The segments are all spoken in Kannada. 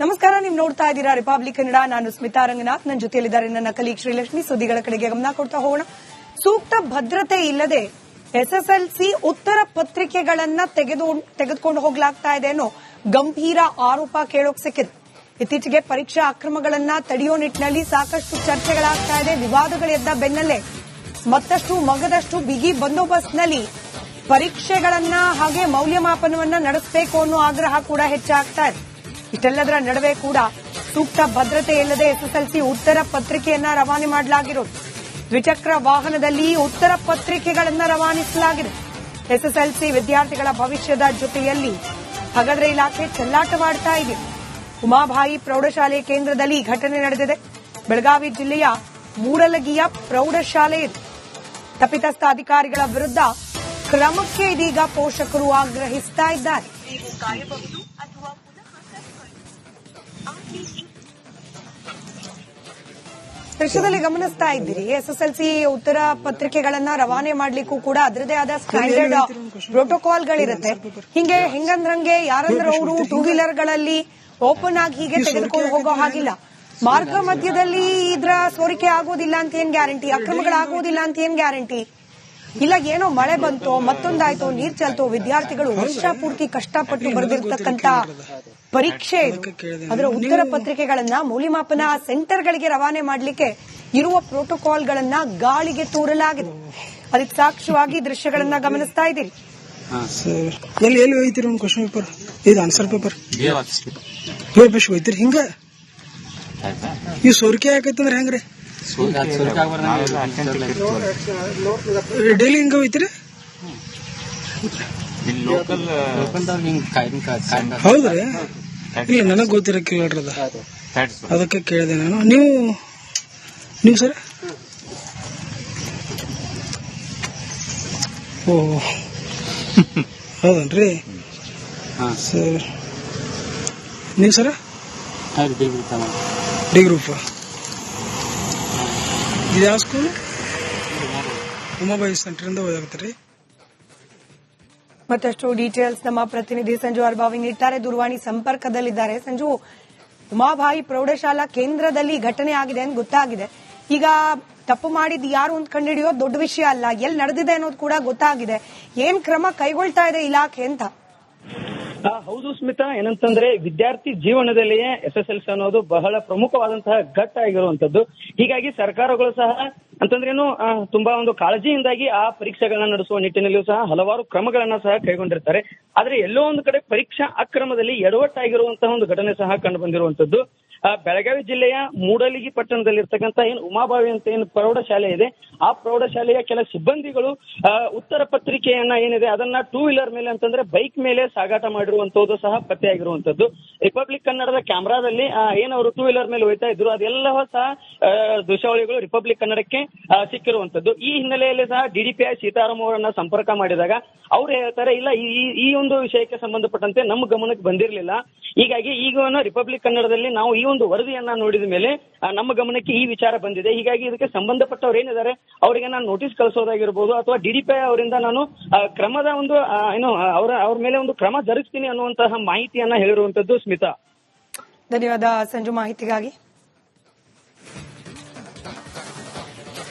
ನಮಸ್ಕಾರ, ನೀವು ನೋಡ್ತಾ ಇದ್ದೀರಾ ರಿಪಬ್ಲಿಕ್ ಕನ್ನಡ. ನಾನು ಸ್ಮಿತಾ ರಂಗನಾಥ್, ನನ್ನ ಜೊತೆಯಲ್ಲಿದ್ದಾರೆ ನನ್ನ ಕಲೀಗ್ ಶ್ರೀಲಕ್ಷ್ಮಿ. ಸುದ್ದಿಗಳ ಕಡೆಗೆ ಗಮನ ಕೊಡ್ತಾ ಹೋಗೋಣ. ಸೂಕ್ತ ಭದ್ರತೆ ಇಲ್ಲದೆ ಎಸ್ಎಸ್ಎಲ್ಸಿ ಉತ್ತರ ಪತ್ರಿಕೆಗಳನ್ನ ತೆಗೆದುಕೊಂಡು ಹೋಗಲಾಗ್ತಾ ಇದೆ ಅನ್ನೋ ಗಂಭೀರ ಆರೋಪ ಕೇಳೋಕ್ ಸಿಕ್ಕಿದೆ. ಇತ್ತೀಚೆಗೆ ಪರೀಕ್ಷಾ ಅಕ್ರಮಗಳನ್ನ ತಡೆಯೋ ನಿಟ್ಟಿನಲ್ಲಿ ಸಾಕಷ್ಟು ಚರ್ಚೆಗಳಾಗ್ತಾ ಇದೆ. ವಿವಾದಗಳೆದ್ದ ಬೆನ್ನಲ್ಲೇ ಮತ್ತಷ್ಟು ಮಗದಷ್ಟು ಬಿಗಿ ಬಂದೋಬಸ್ತ್ನಲ್ಲಿ ಪರೀಕ್ಷೆಗಳನ್ನ ಹಾಗೆ ಮೌಲ್ಯಮಾಪನವನ್ನ ನಡೆಸಬೇಕು ಅನ್ನೋ ಆಗ್ರಹ ಕೂಡ ಹೆಚ್ಚಾಗ್ತಾ ಇದೆ. ಇಷ್ಟೆಲ್ಲದರ ನಡುವೆ ಕೂಡ ಸೂಕ್ತ ಭದ್ರತೆ ಇಲ್ಲದೆ ಎಸ್ಎಸ್ಎಲ್ಸಿ ಉತ್ತರ ಪತ್ರಿಕೆಯನ್ನ ರವಾನೆ ಮಾಡಲಾಗಿರೋದು. ದ್ವಿಚಕ್ರ ವಾಹನದಲ್ಲಿ ಉತ್ತರ ಪತ್ರಿಕೆಗಳನ್ನ ರವಾನಿಸಲಾಗಿದೆ. ಎಸ್ಎಸ್ಎಲ್ಸಿ ವಿದ್ಯಾರ್ಥಿಗಳ ಭವಿಷ್ಯದ ಜೊತೆಯಲ್ಲಿ ಹಾಗಾದ್ರೆ ಇಲಾಖೆ ಚೆಲ್ಲಾಟವಾಡ್ತಾ ಇದೆ. ಉಮಾಬಾಯಿ ಪ್ರೌಢಶಾಲೆ ಕೇಂದ್ರದಲ್ಲಿ ಘಟನೆ ನಡೆದಿದೆ. ಬೆಳಗಾವಿ ಜಿಲ್ಲೆಯ ಮೂಡಲಗಿಯ ಪ್ರೌಢಶಾಲೆ ಇದು. ತಪ್ಪಿತಸ್ಥ ಅಧಿಕಾರಿಗಳ ವಿರುದ್ಧ ಕ್ರಮಕ್ಕೆ ಇದೀಗ ಪೋಷಕರು ಆಗ್ರಹಿಸ್ತಾ ಇದ್ದಾರೆ. ದೃಶ್ಯದಲ್ಲಿ ಗಮನಿಸ್ತಾ ಇದ್ದೀರಿ, ಎಸ್ಎಸ್ಎಲ್ಸಿ ಉತ್ತರ ಪತ್ರಿಕೆಗಳನ್ನ ರವಾನೆ ಮಾಡ್ಲಿಕ್ಕೂ ಕೂಡ ಅದರದೇ ಆದ ಸ್ಟ್ಯಾಂಡರ್ಡ್ ಪ್ರೋಟೋಕಾಲ್ಗಳಿರುತ್ತೆ. ಹಿಂಗೆ ಹೆಂಗಂದ್ರಂಗೆ ಯಾರಂದ್ರೆ ಅವರು ಟೂ ವೀಲರ್ಗಳಲ್ಲಿ ಓಪನ್ ಆಗಿ ಹೀಗೆ ತೆಗೆದುಕೊಂಡು ಹೋಗೋ ಹಾಗಿಲ್ಲ. ಮಾರ್ಗ ಮಧ್ಯದಲ್ಲಿ ಇದ್ರ ಸೋರಿಕೆ ಆಗೋದಿಲ್ಲ ಅಂತ ಏನ್ ಗ್ಯಾರಂಟಿ? ಅಕ್ರಮಗಳಾಗೋದಿಲ್ಲ ಅಂತ ಏನ್ ಗ್ಯಾರಂಟಿ? ಇಲ್ಲ ಏನೋ ಮಳೆ ಬಂತೋ ಮತ್ತೊಂದಾಯ್ತೋ ನೀರ್ ಚಲ್ತೋ ವಿದ್ಯಾರ್ಥಿಗಳು ವರ್ಷ ಪೂರ್ತಿ ಕಷ್ಟಪಟ್ಟು ಬರೆದಿರ್ತಕ್ಕಂತ ಪರೀಕ್ಷೆ ಇದು. ಅದರ ಉತ್ತರ ಪತ್ರಿಕೆಗಳನ್ನ ಮೌಲ್ಯಮಾಪನ ಸೆಂಟರ್ಗಳಿಗೆ ರವಾನೆ ಮಾಡಲಿಕ್ಕೆ ಇರುವ ಪ್ರೋಟೋಕಾಲ್ಗಳನ್ನ ಗಾಳಿಗೆ ತೂರಲಾಗಿದೆ. ಅದಕ್ಕೆ ಸಾಕ್ಷ್ಯವಾಗಿ ದೃಶ್ಯಗಳನ್ನ ಗಮನಿಸ್ತಾ ಇದ್ದೀರಿ. ಎಲ್ಲಿ ಹೋಯ್ತಿರಿ ಒಂದು ಕ್ವಶನ್ ಪೇಪರ್, ಇದು ಆನ್ಸರ್ ಪೇಪರ್ ಹೋಯ್ತಿರಿ. ಹಿಂಗ ಈ ಸೋರಿಕೆ ಯಾಕೈತಂದ್ರೆ ಹೆಂಗ್ರಿ ಡೈಲಿ ಹಿಂಗ ಹೋಯ್ತಿರಿ? ಹೌದ್ರಿ? ಇಲ್ಲ, ನನಗ್ ಗೊತ್ತಿರಕ್ಕಿಲ್ಲ ಅದಕ್ಕೆ ಕೇಳಿದೆ ನಾನು. ನೀವು ಸರ್? ಓ ಹೌದನ್ರಿ ಸರ್. ನೀವು ಸರ? D group. ಇದು ಯಾವ ಸ್ಕೂಲ್? ಉಮಾಬಾಯಿ ಸೆಂಟರ್ ಓದಾಗತ್ತೀರಿ. ಮತ್ತಷ್ಟು ಡೀಟೇಲ್ಸ್ ನಮ್ಮ ಪ್ರತಿನಿಧಿ ಸಂಜು ಅರ್ಬಾವಿ ನೀಡ್ತಾರೆ. ದೂರವಾಣಿ ಸಂಪರ್ಕದಲ್ಲಿದ್ದಾರೆ. ಸಂಜು, ಉಮಾಬಾಯಿ ಪ್ರೌಢಶಾಲಾ ಕೇಂದ್ರದಲ್ಲಿ ಘಟನೆ ಆಗಿದೆ ಅಂತ ಗೊತ್ತಾಗಿದೆ. ಈಗ ತಪ್ಪು ಮಾಡಿದ್ ಯಾರು ಅಂತ ಕಂಡುಹಿಡಿಯೋದು ದೊಡ್ಡ ವಿಷಯ ಅಲ್ಲ, ಎಲ್ಲಿ ನಡೆದಿದೆ ಅನ್ನೋದು ಕೂಡ ಗೊತ್ತಾಗಿದೆ. ಏನ್ ಕ್ರಮ ಕೈಗೊಳ್ತಾ ಇದೆ ಇಲಾಖೆ ಅಂತ? ಹೌದು ಸ್ಮಿತಾ, ಏನಂತಂದ್ರೆ ವಿದ್ಯಾರ್ಥಿ ಜೀವನದಲ್ಲಿಯೇ ಎಸ್ಎಸ್ಎಲ್ಸಿ ಅನ್ನೋದು ಬಹಳ ಪ್ರಮುಖವಾದಂತಹ ಘಟ್ಟ ಆಗಿರುವಂತದ್ದು. ಹೀಗಾಗಿ ಸರ್ಕಾರಗಳು ಸಹ ಅಂತಂದ್ರೇನು ತುಂಬಾ ಒಂದು ಕಾಳಜಿಯಿಂದಾಗಿ ಆ ಪರೀಕ್ಷೆಗಳನ್ನ ನಡೆಸುವ ನಿಟ್ಟಿನಲ್ಲಿಯೂ ಸಹ ಹಲವಾರು ಕ್ರಮಗಳನ್ನ ಸಹ ಕೈಗೊಂಡಿರ್ತಾರೆ. ಆದ್ರೆ ಎಲ್ಲೋ ಒಂದು ಕಡೆ ಪರೀಕ್ಷಾ ಅಕ್ರಮದಲ್ಲಿ ಎಡವಟ್ಟಾಗಿರುವಂತಹ ಒಂದು ಘಟನೆ ಸಹ ಕಂಡು ಬಂದಿರುವಂತದ್ದು. ಬೆಳಗಾವಿ ಜಿಲ್ಲೆಯ ಮೂಡಲಗಿ ಪಟ್ಟಣದಲ್ಲಿರ್ತಕ್ಕಂಥ ಏನು ಉಮಾಬಾವಿ ಅಂತ ಏನು ಪ್ರೌಢಶಾಲೆ ಇದೆ, ಆ ಪ್ರೌಢಶಾಲೆಯ ಕೆಲ ಸಿಬ್ಬಂದಿಗಳು ಉತ್ತರ ಪತ್ರಿಕೆಯನ್ನ ಏನಿದೆ ಅದನ್ನ ಟೂ ವೀಲರ್ ಮೇಲೆ ಅಂತಂದ್ರೆ ಬೈಕ್ ಮೇಲೆ ಸಾಗಾಟ ಮಾಡಿರುವಂತದ್ದು ಸಹ ಪತ್ತೆಯಾಗಿರುವಂತದ್ದು. ರಿಪಬ್ಲಿಕ್ ಕನ್ನಡದ ಕ್ಯಾಮೆರಾದಲ್ಲಿ ಏನವರು ಟೂ ವೀಲರ್ ಮೇಲೆ ಹೋಯ್ತಾ ಇದ್ರು ಅದೆಲ್ಲವೂ ಸಹ ದೃಶ್ಯಾವಳಿಗಳು ರಿಪಬ್ಲಿಕ್ ಕನ್ನಡಕ್ಕೆ ಸಿಕ್ಕಿರುವಂತದ್ದು. ಈ ಹಿನ್ನೆಲೆಯಲ್ಲಿ ಸಹ ಡಿಡಿಪಿಐ ಸೀತಾರಾಮ್ ಅವರನ್ನ ಸಂಪರ್ಕ ಮಾಡಿದಾಗ ಅವ್ರು ಹೇಳ್ತಾರೆ, ಇಲ್ಲ ಈ ಒಂದು ವಿಷಯಕ್ಕೆ ಸಂಬಂಧಪಟ್ಟಂತೆ ನಮ್ಮ ಗಮನಕ್ಕೆ ಬಂದಿರಲಿಲ್ಲ. ಹೀಗಾಗಿ ಈಗ ರಿಪಬ್ಲಿಕ್ ಕನ್ನಡದಲ್ಲಿ ನಾವು ಈ ಒಂದು ವರದಿಯನ್ನ ನೋಡಿದ ಮೇಲೆ ನಮ್ಮ ಗಮನಕ್ಕೆ ಈ ವಿಚಾರ ಬಂದಿದೆ. ಹೀಗಾಗಿ ಇದಕ್ಕೆ ಸಂಬಂಧಪಟ್ಟವ್ರು ಏನಿದ್ದಾರೆ ಅವರಿಗೆ ನಾನು ನೋಟಿಸ್ ಕಳಿಸೋದಾಗಿರ್ಬೋದು ಅಥವಾ ಡಿಡಿಪಿಐ ಅವರಿಂದ ನಾನು ಕ್ರಮದ ಒಂದು ಏನು ಅವ್ರ ಮೇಲೆ ಒಂದು ಕ್ರಮ ಜರುಗಿಸ್ತೀನಿ ಅನ್ನುವಂತಹ ಮಾಹಿತಿಯನ್ನ ಹೇಳಿರುವಂತದ್ದು. ಸ್ಮಿತಾ, ಧನ್ಯವಾದ ಸಂಜು ಮಾಹಿತಿಗಾಗಿ.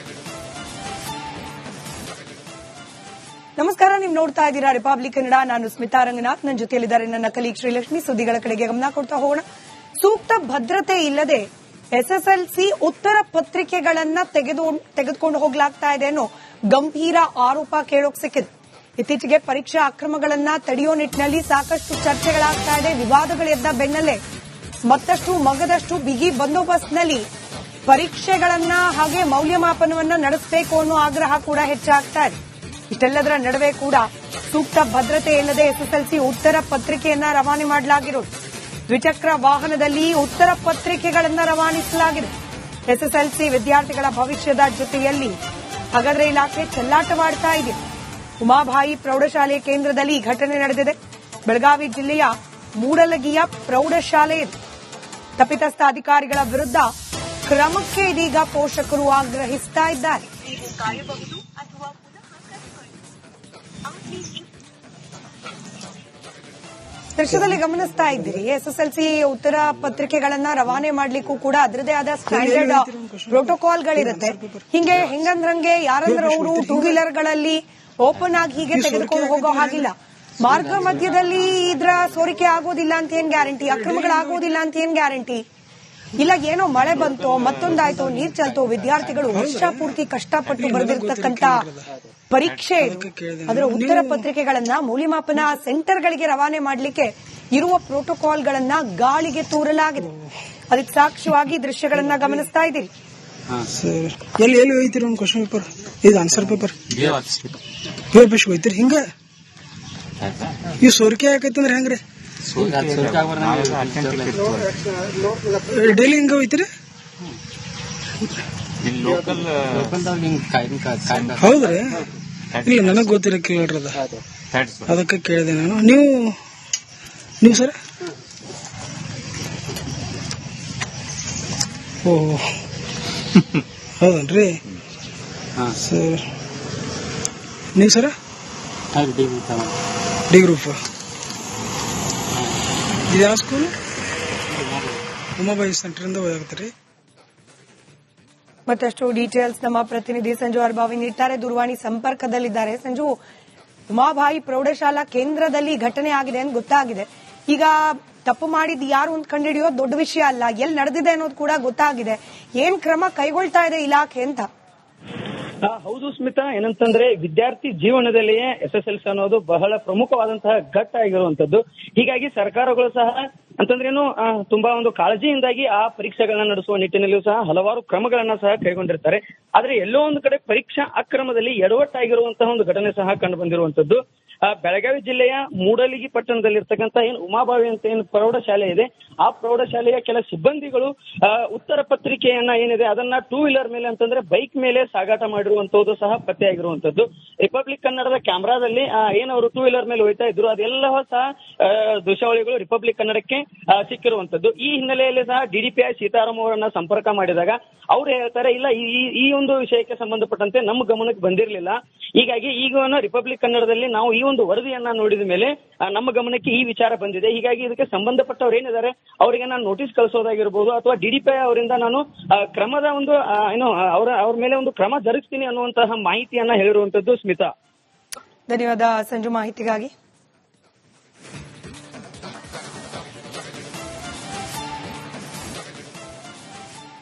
ನಮಸ್ಕಾರ, ನೀವು ನೋಡ್ತಾ ಇದ್ದೀರಾ ರಿಪಬ್ಲಿಕ್ ಕನ್ನಡ. ನಾನು ಸ್ಮಿತಾ ರಂಗನಾಥ್, ನನ್ನ ಜೊತೆಯಲ್ಲಿದ್ದಾರೆ ನನ್ನ ಕಲೀಗ್ ಶ್ರೀಲಕ್ಷ್ಮಿ. ಸುದ್ದಿಗಳ ಕಡೆಗೆ ಗಮನ ಕೊಡ್ತಾ ಹೋಗೋಣ. ಸೂಕ್ತ ಭದ್ರತೆ ಇಲ್ಲದೆ ಎಸ್ಎಸ್ಎಲ್ಸಿ ಉತ್ತರ ಪತ್ರಿಕೆಗಳನ್ನ ತೆಗೆದುಕೊಂಡು ಹೋಗಲಾಗ್ತಾ ಇದೆ ಅನ್ನೋ ಗಂಭೀರ ಆರೋಪ ಕೇಳೋಕ್ ಸಿಕ್ಕಿದೆ. ಇತ್ತೀಚೆಗೆ ಪರೀಕ್ಷಾ ಅಕ್ರಮಗಳನ್ನ ತಡೆಯೋ ನಿಟ್ಟಿನಲ್ಲಿ ಸಾಕಷ್ಟು ಚರ್ಚೆಗಳಾಗ್ತಾ ಇದೆ. ವಿವಾದಗಳೆದ್ದ ಬೆನ್ನಲ್ಲೇ ಮತ್ತಷ್ಟು ಮಗದಷ್ಟು ಬಿಗಿ ಬಂದೋಬಸ್ತ್ನಲ್ಲಿ ಪರೀಕ್ಷೆಗಳನ್ನ ಹಾಗೆ ಮೌಲ್ಯಮಾಪನವನ್ನ ನಡೆಸಬೇಕು ಅನ್ನೋ ಆಗ್ರಹ ಕೂಡ ಹೆಚ್ಚಾಗ್ತಾ ಇದೆ. ಇಷ್ಟೆಲ್ಲದರ ನಡುವೆ ಕೂಡ ಸೂಕ್ತ ಭದ್ರತೆ ಇಲ್ಲದೆ ಎಸ್ಎಸ್ಎಲ್ಸಿ ಉತ್ತರ ಪತ್ರಿಕೆಯನ್ನ ರವಾನೆ ಮಾಡಲಾಗಿರೋದು. ದ್ವಿಚಕ್ರ ವಾಹನದಲ್ಲಿ ಉತ್ತರ ಪತ್ರಿಕೆಗಳನ್ನ ರವಾನಿಸಲಾಗಿದೆ. ಎಸ್ಎಸ್ಎಲ್ಸಿ ವಿದ್ಯಾರ್ಥಿಗಳ ಭವಿಷ್ಯದ ಜೊತೆಯಲ್ಲಿ ಹಾಗಾದ್ರೆ ಇಲಾಖೆ ಚೆಲ್ಲಾಟವಾಡ್ತಾ ಇದೆ. ಉಮಾಬಾಯಿ ಪ್ರೌಢಶಾಲೆ ಕೇಂದ್ರದಲ್ಲಿ ಘಟನೆ ನಡೆದಿದೆ. ಬೆಳಗಾವಿ ಜಿಲ್ಲೆಯ ಮೂಡಲಗಿಯ ಪ್ರೌಢಶಾಲೆ ಇದು. ತಪ್ಪಿತಸ್ಥ ಅಧಿಕಾರಿಗಳ ವಿರುದ್ಧ ಕ್ರಮಕ್ಕೆ ಇದೀಗ ಪೋಷಕರು ಆಗ್ರಹಿಸ್ತಾ ಇದ್ದಾರೆ. ದೃಶ್ಯದಲ್ಲಿ ಗಮನಿಸ್ತಾ ಇದ್ದೀರಿ SSLC ಉತ್ತರ ಪತ್ರಿಕೆಗಳನ್ನ ರವಾನೆ ಮಾಡ್ಲಿಕ್ಕೂ ಕೂಡ ಅದರದೇ ಆದ ಸ್ಟ್ಯಾಂಡರ್ಡ್ ಪ್ರೋಟೋಕಾಲ್ಗಳಿರುತ್ತೆ. ಹಿಂಗೆ ಹೆಂಗಂದ್ರಂಗೆ ಯಾರಂದ್ರೆ ಅವರು ಟೂ ವೀಲರ್ಗಳಲ್ಲಿ ಓಪನ್ ಆಗಿ ಹೀಗೆ ತೆಗೆದುಕೊಂಡು ಹೋಗೋ ಹಾಗಿಲ್ಲ. ಮಾರ್ಗ ಮಧ್ಯದಲ್ಲಿ ಇದ್ರ ಸೋರಿಕೆ ಆಗೋದಿಲ್ಲ ಅಂತ ಏನ್ ಗ್ಯಾರಂಟಿ, ಅಕ್ರಮಗಳಾಗೋದಿಲ್ಲ ಅಂತ ಏನ್ ಗ್ಯಾರಂಟಿ ಇಲ್ಲ. ಏನೋ ಮಳೆ ಬಂತೋ ಮತ್ತೊಂದಾಯ್ತೋ ನೀರ್ ಚಲ್ತೋ ವಿದ್ಯಾರ್ಥಿಗಳು ವರ್ಷ ಪೂರ್ತಿ ಕಷ್ಟಪಟ್ಟು ಬರೆದಿರ್ತಕ್ಕಂತ ಪರೀಕ್ಷೆ ಅದರ ಉತ್ತರ ಪತ್ರಿಕೆಗಳನ್ನ ಮೌಲ್ಯಮಾಪನ ಸೆಂಟರ್ಗಳಿಗೆ ರವಾನೆ ಮಾಡಲಿಕ್ಕೆ ಇರುವ ಪ್ರೋಟೋಕಾಲ್ಗಳನ್ನ ಗಾಳಿಗೆ ತೂರಲಾಗಿದೆ. ಅದಕ್ಕೆ ಸಾಕ್ಷ್ಯವಾಗಿ ದೃಶ್ಯಗಳನ್ನ ಗಮನಿಸ್ತಾ ಇದ್ದೀರಿ. ಎಲ್ಲಿ ಎಲ್ಲಿ ಹೋಯ್ತಿರಿ ಒಂದು ಕ್ವಶನ್ ಪೇಪರ್ ಇದು ಆನ್ಸರ್ ಪೇಪರ್ ಬೇಷ್ ಹೋಯ್ತಿರಿ. ಹಿಂಗ ಈ ಸೋರಿಕೆ ಯಾಕೈತಂದ್ರೆ ಹೆಂಗ್ರಿ ಡೈಲಿ ಹಿಂಗ ಹೋಯ್ತಿರಿ? ಹೌದ್ರಿ? ಇಲ್ಲ ನನಗ್ ಗೊತ್ತಿರ ಕೇಳ್ರದ ಅದಕ್ಕೆ ಕೇಳಿದೆ ನಾನು. ನೀವು ಸರ್? ಓ ಹೌದನ್ರಿ ಸರ್. ನೀವು ಸರ? D group. ಇದು ಯಾವ ಸ್ಕೂಲ್? ಉಮಾಬಾಯಿ ಸೆಂಟರ್ ಇಂದ ಓದಾಗತ್ತೀರಿ. ಮತ್ತಷ್ಟು ಡೀಟೇಲ್ಸ್ ನಮ್ಮ ಪ್ರತಿನಿಧಿ ಸಂಜು ಅರ್ಬಾವಿ ನೀಡ್ತಾರೆ. ದೂರವಾಣಿ ಸಂಪರ್ಕದಲ್ಲಿದ್ದಾರೆ. ಸಂಜು, ಉಮಾಬಾಯಿ ಪ್ರೌಢಶಾಲಾ ಕೇಂದ್ರದಲ್ಲಿ ಘಟನೆ ಆಗಿದೆ ಅಂತ ಗೊತ್ತಾಗಿದೆ. ಈಗ ತಪ್ಪು ಮಾಡಿದ್ ಯಾರು ಅಂತ ಕಂಡುಹಿಡಿಯೋದು ದೊಡ್ಡ ವಿಷಯ ಅಲ್ಲ, ಎಲ್ಲಿ ನಡೆದಿದೆ ಅನ್ನೋದು ಕೂಡ ಗೊತ್ತಾಗಿದೆ. ಏನ್ ಕ್ರಮ ಕೈಗೊಳ್ತಾ ಇದೆ ಇಲಾಖೆ ಅಂತ? ಹೌದು ಸ್ಮಿತಾ, ಏನಂತಂದ್ರೆ ವಿದ್ಯಾರ್ಥಿ ಜೀವನದಲ್ಲಿಯೇ SSLC ಅನ್ನೋದು ಬಹಳ ಪ್ರಮುಖವಾದಂತಹ ಘಟ್ಟ ಆಗಿರುವಂತದ್ದು. ಹೀಗಾಗಿ ಸರ್ಕಾರಗಳು ಸಹ ಅಂತಂದ್ರೇನು ತುಂಬಾ ಒಂದು ಕಾಳಜಿಯಿಂದಾಗಿ ಆ ಪರೀಕ್ಷೆಗಳನ್ನ ನಡೆಸುವ ನಿಟ್ಟಿನಲ್ಲಿಯೂ ಸಹ ಹಲವಾರು ಕ್ರಮಗಳನ್ನ ಸಹ ಕೈಗೊಂಡಿರ್ತಾರೆ. ಆದ್ರೆ ಎಲ್ಲೋ ಒಂದು ಕಡೆ ಪರೀಕ್ಷಾ ಅಕ್ರಮದಲ್ಲಿ ಎಡವಟ್ಟಾಗಿರುವಂತಹ ಒಂದು ಘಟನೆ ಸಹ ಕಂಡು ಬಂದಿರುವಂತದ್ದು. ಬೆಳಗಾವಿ ಜಿಲ್ಲೆಯ ಮೂಡಲಗಿ ಪಟ್ಟಣದಲ್ಲಿರ್ತಕ್ಕಂಥ ಏನು ಉಮಾಬಾವಿ ಅಂತ ಏನು ಪ್ರೌಢಶಾಲೆ ಇದೆ, ಆ ಪ್ರೌಢಶಾಲೆಯ ಕೆಲ ಸಿಬ್ಬಂದಿಗಳು ಉತ್ತರ ಪತ್ರಿಕೆಯನ್ನ ಏನಿದೆ ಅದನ್ನ ಟೂ ವೀಲರ್ ಮೇಲೆ ಅಂತಂದ್ರೆ ಬೈಕ್ ಮೇಲೆ ಸಾಗಾಟ ಮಾಡಿರುವಂತದ್ದು ಸಹ ಪತ್ತೆಯಾಗಿರುವಂತದ್ದು. ರಿಪಬ್ಲಿಕ್ ಕನ್ನಡದ ಕ್ಯಾಮೆರಾದಲ್ಲಿ ಏನವರು ಟೂ ವೀಲರ್ ಮೇಲೆ ಹೋಯ್ತಾ ಇದ್ರು ಅದೆಲ್ಲವೂ ಸಹ ದೃಶ್ಯಾವಳಿಗಳು ರಿಪಬ್ಲಿಕ್ ಕನ್ನಡಕ್ಕೆ ಸಿಕ್ಕಿರುವಂತದ್ದು. ಈ ಹಿನ್ನೆಲೆಯಲ್ಲಿ ಸಹ DDPI ಸೀತಾರಾಮ್ ಅವರನ್ನ ಸಂಪರ್ಕ ಮಾಡಿದಾಗ ಅವ್ರು ಹೇಳ್ತಾರೆ, ಇಲ್ಲ ಈ ಒಂದು ವಿಷಯಕ್ಕೆ ಸಂಬಂಧಪಟ್ಟಂತೆ ನಮ್ಮ ಗಮನಕ್ಕೆ ಬಂದಿರಲಿಲ್ಲ. ಹೀಗಾಗಿ ಈಗ ರಿಪಬ್ಲಿಕ್ ಕನ್ನಡದಲ್ಲಿ ನಾವು ಈ ಒಂದು ವರದಿಯನ್ನ ನೋಡಿದ ಮೇಲೆ ನಮ್ಮ ಗಮನಕ್ಕೆ ಈ ವಿಚಾರ ಬಂದಿದೆ. ಹೀಗಾಗಿ ಇದಕ್ಕೆ ಸಂಬಂಧಪಟ್ಟವ್ರು ಏನಿದ್ದಾರೆ ಅವರಿಗೆ ನಾನು ನೋಟಿಸ್ ಕಳಿಸೋದಾಗಿರ್ಬೋದು ಅಥವಾ DDPI ಅವರಿಂದ ನಾನು ಕ್ರಮದ ಒಂದು ಏನು ಅವ್ರ ಮೇಲೆ ಒಂದು ಕ್ರಮ ಜರುಗಿಸ್ತೀನಿ ಅನ್ನುವಂತಹ ಮಾಹಿತಿಯನ್ನ ಹೇಳಿರುವಂತದ್ದು. ಸ್ಮಿತಾ, ಧನ್ಯವಾದ ಸಂಜು ಮಾಹಿತಿಗಾಗಿ.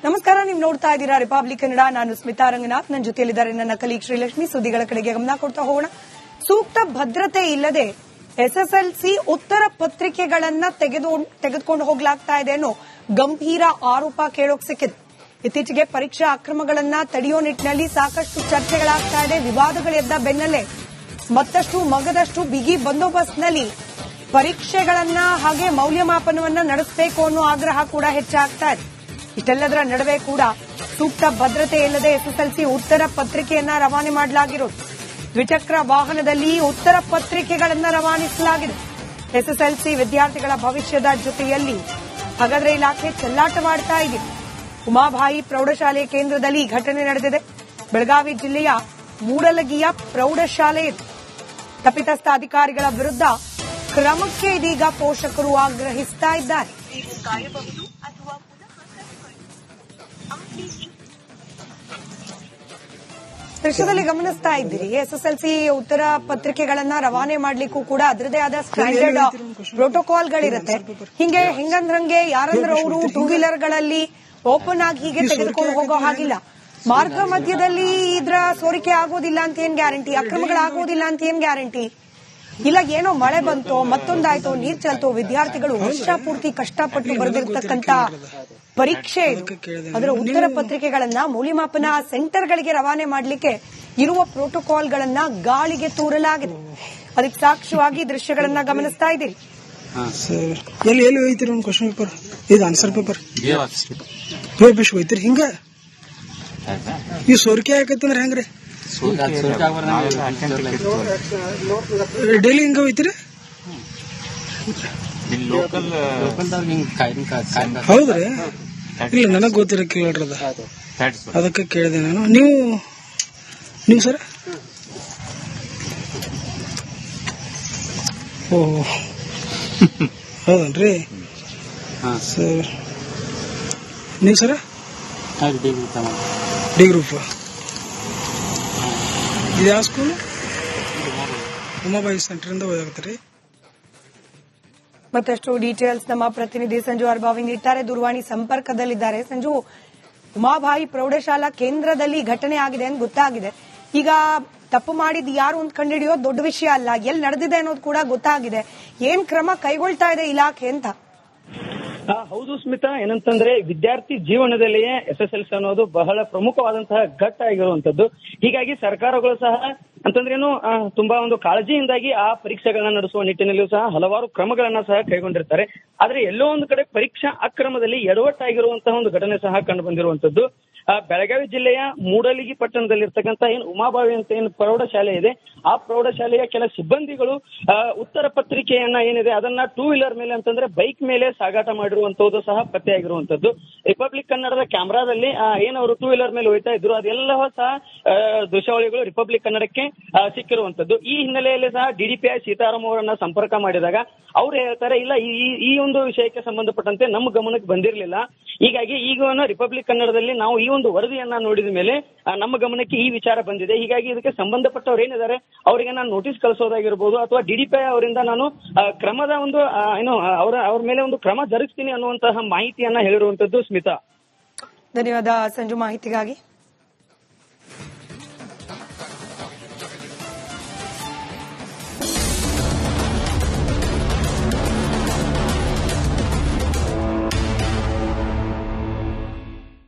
ನಮಸ್ಕಾರ, ನೀವು ನೋಡ್ತಾ ಇದ್ದೀರಾ ರಿಪಬ್ಲಿಕ್ ಕನ್ನಡ. ನಾನು ಸ್ಮಿತಾ ರಂಗನಾಥ್, ನನ್ನ ಜೊತೆಯಲ್ಲಿದ್ದಾರೆ ನನ್ನ ಕಲೀಗ್ ಶ್ರೀಲಕ್ಷ್ಮಿ. ಸುದ್ದಿಗಳ ಕಡೆಗೆ ಗಮನ ಕೊಡ್ತಾ ಹೋಗೋಣ. ಸೂಕ್ತ ಭದ್ರತೆ ಇಲ್ಲದೆ SSLC ಉತ್ತರ ಪತ್ರಿಕೆಗಳನ್ನ ತೆಗೆದುಕೊಂಡು ಹೋಗಲಾಗ್ತಾ ಇದೆ ಅನ್ನೋ ಗಂಭೀರ ಆರೋಪ ಕೇಳೋಕ್ ಸಿಕ್ಕಿದೆ. ಇತ್ತೀಚೆಗೆ ಪರೀಕ್ಷಾ ಅಕ್ರಮಗಳನ್ನ ತಡೆಯೋ ನಿಟ್ಟಿನಲ್ಲಿ ಸಾಕಷ್ಟು ಚರ್ಚೆಗಳಾಗ್ತಾ ಇದೆ. ವಿವಾದಗಳು ಎದ್ದ ಬೆನ್ನಲ್ಲೇ ಮತ್ತಷ್ಟು ಮಗದಷ್ಟು ಬಿಗಿ ಬಂದೋಬಸ್ತ್ನಲ್ಲಿ ಪರೀಕ್ಷೆಗಳನ್ನ ಹಾಗೆ ಮೌಲ್ಯಮಾಪನವನ್ನ ನಡೆಸಬೇಕು ಅನ್ನೋ ಆಗ್ರಹ ಕೂಡ ಹೆಚ್ಚಾಗ್ತಾ ಇದೆ. ಇಷ್ಟೆಲ್ಲದರ ನಡುವೆ ಕೂಡ ಸೂಕ್ತ ಭದ್ರತೆ ಇಲ್ಲದೆ SSLC ಉತ್ತರ ಪತ್ರಿಕೆಯನ್ನ ರವಾನೆ ಮಾಡಲಾಗಿರೋದು. ದ್ವಿಚಕ್ರ ವಾಹನದಲ್ಲಿ ಉತ್ತರ ಪತ್ರಿಕೆಗಳನ್ನ ರವಾನಿಸಲಾಗಿದೆ. SSLC ವಿದ್ಯಾರ್ಥಿಗಳ ಭವಿಷ್ಯದ ಜೊತೆಯಲ್ಲಿ ಹಾಗಾದ್ರೆ ಇಲಾಖೆ ಚೆಲ್ಲಾಟವಾಡ್ತಾ ಇದೆ. ಉಮಾಬಾಯಿ ಪ್ರೌಢಶಾಲೆ ಕೇಂದ್ರದಲ್ಲಿ ಘಟನೆ ನಡೆದಿದೆ. ಬೆಳಗಾವಿ ಜಿಲ್ಲೆಯ ಮೂಡಲಗಿಯ ಪ್ರೌಢಶಾಲೆ ಇದು. ತಪ್ಪಿತಸ್ಥ ಅಧಿಕಾರಿಗಳ ವಿರುದ್ಧ ಕ್ರಮಕ್ಕೆ ಇದೀಗ ಪೋಷಕರು ಆಗ್ರಹಿಸ್ತಾ ಇದ್ದಾರೆ. ದೃಶ್ಯದಲ್ಲಿ ಗಮನಿಸ್ತಾ ಇದ್ದೀರಿ. SSLC ಉತ್ತರ ಪತ್ರಿಕೆಗಳನ್ನ ರವಾನೆ ಮಾಡ್ಲಿಕ್ಕೂ ಕೂಡ ಅದರದೇ ಆದ ಸ್ಟ್ಯಾಂಡರ್ಡ್ ಪ್ರೋಟೋಕಾಲ್ಗಳಿರುತ್ತೆ. ಹಿಂಗೆ ಹೆಂಗಂದ್ರಂಗೆ ಯಾರಂದ್ರೆ ಅವರು ಟೂ ವೀಲರ್ಗಳಲ್ಲಿ ಓಪನ್ ಆಗಿ ಹೀಗೆ ತೆಗೆದುಕೊಂಡು ಹೋಗೋ ಹಾಗಿಲ್ಲ. ಮಾರ್ಗ ಮಧ್ಯದಲ್ಲಿ ಇದ್ರ ಸೋರಿಕೆ ಆಗೋದಿಲ್ಲ ಅಂತ ಏನ್ ಗ್ಯಾರಂಟಿ, ಅಕ್ರಮಗಳಾಗೋದಿಲ್ಲ ಅಂತ ಏನ್ ಗ್ಯಾರಂಟಿ ಇಲ್ಲ. ಏನೋ ಮಳೆ ಬಂತೋ ಮತ್ತೊಂದಾಯ್ತೋ ನೀರ್ ಚಲ್ತೋ ವಿದ್ಯಾರ್ಥಿಗಳು ವರ್ಷ ಪೂರ್ತಿ ಕಷ್ಟಪಟ್ಟು ಬರೆದಿರ್ತಕ್ಕಂತ ಪರೀಕ್ಷೆ ಅದರ ಉತ್ತರ ಪತ್ರಿಕೆಗಳನ್ನ ಮೌಲ್ಯಮಾಪನ ಸೆಂಟರ್ಗಳಿಗೆ ರವಾನೆ ಮಾಡಲಿಕ್ಕೆ ಇರುವ ಪ್ರೋಟೋಕಾಲ್ಗಳನ್ನ ಗಾಳಿಗೆ ತೂರಲಾಗಿದೆ. ಅದಕ್ಕೆ ಸಾಕ್ಷ್ಯವಾಗಿ ದೃಶ್ಯಗಳನ್ನ ಗಮನಿಸ್ತಾ ಇದ್ದೀರಿ. ಎಲ್ಲಿ ಎಲ್ಲಿ ಹೋಯ್ತಿರಿ ಒಂದು ಕ್ವಶನ್ ಪೇಪರ್ ಇದು ಆನ್ಸರ್ ಪೇಪರ್ ಬೇಷ್ ಹೋಯ್ತಿರಿ. ಹಿಂಗ ಈ ಸೋರಿಕೆ ಯಾಕೈತಂದ್ರೆ ಹೆಂಗ್ರಿ ಡೈಲಿ ಹಿಂಗ ಹೋಯ್ತಿರಿ? ಹೌದ್ರಿ? ಇಲ್ಲ ನನಗ್ ಗೊತ್ತಿರ ಕೇಳ್ರದ ಅದಕ್ಕೆ ಕೇಳಿದೆ ನಾನು. ನೀವು ಸರ್? ಓ ಹೌದನ್ರಿ ಸರ್ ನೀವು ಸರ ಡಿ ಗ್ರೂಪ್ ಇದು ಯಾವ ಸ್ಕೂಲ್ ಉಮಾಬಾಯಿ ಸೆಂಟರ್ ಓದಾಗತ್ತೀರಿ. ಮತ್ತಷ್ಟು ಡೀಟೇಲ್ಸ್ ನಮ್ಮ ಪ್ರತಿನಿಧಿ ಸಂಜು ಅರ್ಬಾವಿ ನೀಡ್ತಾರೆ, ದೂರವಾಣಿ ಸಂಪರ್ಕದಲ್ಲಿದ್ದಾರೆ. ಸಂಜು, ಉಮಾಬಾಯಿ ಪ್ರೌಢಶಾಲಾ ಕೇಂದ್ರದಲ್ಲಿ ಘಟನೆ ಆಗಿದೆ ಅಂತ ಗೊತ್ತಾಗಿದೆ. ಈಗ ತಪ್ಪು ಮಾಡಿದ್ ಯಾರು ಅಂತ ಕಂಡುಹಿಡಿಯೋದು ದೊಡ್ಡ ವಿಷಯ ಅಲ್ಲ, ಎಲ್ಲಿ ನಡೆದಿದೆ ಅನ್ನೋದು ಕೂಡ ಗೊತ್ತಾಗಿದೆ. ಏನ್ ಕ್ರಮ ಕೈಗೊಳ್ತಾ ಇದೆ ಇಲಾಖೆ ಅಂತ? ಹೌದು ಸ್ಮಿತಾ, ಏನಂತಂದ್ರೆ ವಿದ್ಯಾರ್ಥಿ ಜೀವನದಲ್ಲಿಯೇ SSLC ಅನ್ನೋದು ಬಹಳ ಪ್ರಮುಖವಾದಂತಹ ಘಟ್ಟ ಆಗಿರುವಂತದ್ದು. ಹೀಗಾಗಿ ಸರ್ಕಾರಗಳು ಸಹ ಅಂತಂದ್ರೇನು ತುಂಬಾ ಒಂದು ಕಾಳಜಿಯಿಂದಾಗಿ ಆ ಪರೀಕ್ಷೆಗಳನ್ನ ನಡೆಸುವ ನಿಟ್ಟಿನಲ್ಲಿಯೂ ಸಹ ಹಲವಾರು ಕ್ರಮಗಳನ್ನ ಸಹ ಕೈಗೊಂಡಿರ್ತಾರೆ. ಆದ್ರೆ ಎಲ್ಲೋ ಒಂದು ಕಡೆ ಪರೀಕ್ಷಾ ಅಕ್ರಮದಲ್ಲಿ ಎಡವಟ್ಟಾಗಿರುವಂತಹ ಒಂದು ಘಟನೆ ಸಹ ಕಂಡು ಬಂದಿರುವಂತದ್ದು. ಬೆಳಗಾವಿ ಜಿಲ್ಲೆಯ ಮೂಡಲಗಿ ಪಟ್ಟಣದಲ್ಲಿರ್ತಕ್ಕಂಥ ಏನು ಉಮಾಬಾವಿ ಅಂತ ಏನು ಪ್ರೌಢಶಾಲೆ ಇದೆ, ಆ ಪ್ರೌಢಶಾಲೆಯ ಕೆಲ ಸಿಬ್ಬಂದಿಗಳು ಉತ್ತರ ಪತ್ರಿಕೆಯನ್ನ ಏನಿದೆ ಅದನ್ನ 2 ವೀಲರ್ ಮೇಲೆ ಅಂತಂದ್ರೆ ಬೈಕ್ ಮೇಲೆ ಸಾಗಾಟ ಮಾಡಿರುವಂತದ್ದು ಸಹ ಪತ್ತೆಯಾಗಿರುವಂತದ್ದು. ರಿಪಬ್ಲಿಕ್ ಕನ್ನಡದ ಕ್ಯಾಮೆರಾದಲ್ಲಿ ಏನವರು 2 ವೀಲರ್ ಮೇಲೆ ಹೋಯ್ತಾ ಇದ್ರು ಅದೆಲ್ಲವೂ ಸಹ ದೃಶ್ಯಾವಳಿಗಳು ರಿಪಬ್ಲಿಕ್ ಕನ್ನಡಕ್ಕೆ ಸಿಕ್ಕಿರುವಂತದ್ದು. ಈ ಹಿನ್ನೆಲೆಯಲ್ಲಿ ಸಹ DDPI ಸೀತಾರಾಮ್ ಅವರನ್ನ ಸಂಪರ್ಕ ಮಾಡಿದಾಗ ಅವ್ರು ಹೇಳ್ತಾರೆ, ಇಲ್ಲ ಈ ಒಂದು ವಿಷಯಕ್ಕೆ ಸಂಬಂಧಪಟ್ಟಂತೆ ನಮ್ಮ ಗಮನಕ್ಕೆ ಬಂದಿರಲಿಲ್ಲ. ಹೀಗಾಗಿ ಈಗ ರಿಪಬ್ಲಿಕ್ ಕನ್ನಡದಲ್ಲಿ ನಾವು ಈ ಒಂದು ವರದಿಯನ್ನ ನೋಡಿದ ಮೇಲೆ ನಮ್ಮ ಗಮನಕ್ಕೆ ಈ ವಿಚಾರ ಬಂದಿದೆ. ಹೀಗಾಗಿ ಇದಕ್ಕೆ ಸಂಬಂಧಪಟ್ಟವ್ರು ಏನಿದ್ದಾರೆ ಅವರಿಗೆ ನಾನು ನೋಟಿಸ್ ಕಳಿಸೋದಾಗಿರ್ಬೋದು ಅಥವಾ DDPI ಅವರಿಂದ ನಾನು ಕ್ರಮದ ಒಂದು ಏನು ಅವ್ರ ಮೇಲೆ ಒಂದು ಕ್ರಮ ಜರುಗಿಸ್ತೀನಿ ಅನ್ನುವಂತಹ ಮಾಹಿತಿಯನ್ನ ಹೇಳಿರುವಂತದ್ದು. ಸ್ಮಿತಾ, ಧನ್ಯವಾದ ಸಂಜು ಮಾಹಿತಿಗಾಗಿ.